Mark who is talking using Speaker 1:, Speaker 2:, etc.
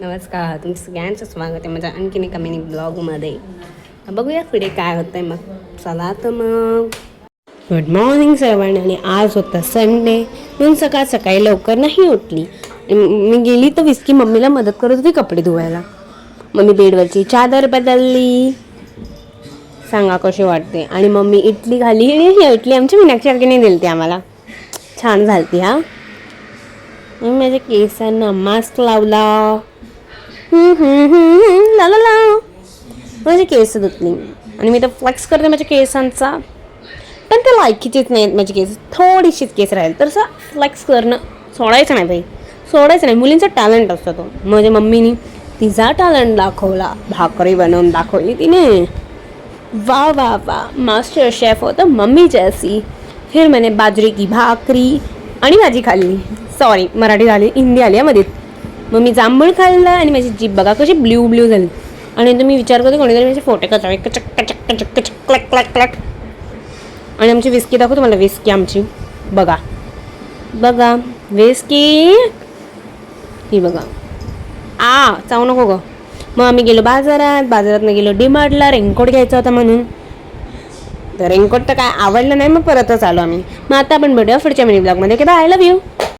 Speaker 1: नमस्कार, तुमचं सगळ्यांचं स्वागत आहे माझ्या आणखीन एका मिनी ब्लॉगमध्ये. बघूया पुढे काय होतं आहे. मग चला तर मग गुड मॉर्निंग सर्वांना. आणि आज होता संडे म्हणून सकाळ सकाळी लवकर नाही उठली. मी गेली तर विस्की मम्मीला मदत करत होती कपडे धुवायला. मम्मी बेडवरची चादर बदलली, सांगा कशी वाटते. आणि मम्मी इडली खाली. ही इडली आमची मीनाक्षी नाही दिली ती आम्हाला, छान झालती. हा मी माझ्या केसांना मास्क लावला. ला ला ला माझे केस धुतली आणि मी तर फ्लेक्स करते माझ्या केसांचा. पण ते लायकीचेच नाहीत माझे केस, थोडीशीच केस राहील तर असं फ्लेक्स करणं सोडायचं नाही बाई, सोडायचं नाही. मुलींचा टॅलेंट असतो तो. माझ्या मम्मीनी तिचा टॅलेंट दाखवला, भाकरी बनवून दाखवली तिने. वाह वाह वाह, मास्टर शेफ होता मम्मी जैसी. फिर मैंने बाजरी की भाकरी आणि भाजी खाल्ली. सॉरी, मराठी झाली, हिंदी आली मध्ये. मग मी जांभूळ खाल्लं आणि माझी जीभ बघा कशी ब्ल्यू ब्ल्यू झाली. आणि तुम्ही विचार करतो कोणीतरी माझे फोटो कचावे कचक कचक कचक कचक क्लॅक क्लॅक क्लॅक. आणि आमची विस्की दाखवतो मला, विस्की आमची बघा बघा, विस्की ही बघा. चावू नको गं. मग आम्ही गेलो बाजारात गेलो डीमार्टला. रेनकोट घ्यायचा होता म्हणून. तर रेनकोट तर काय आवडलं नाही, मग परतच आलो आम्ही. मग आता आपण भेटूया पुढच्या मिनी ब्लॉगमध्ये. की बाय, आय लव्ह यू.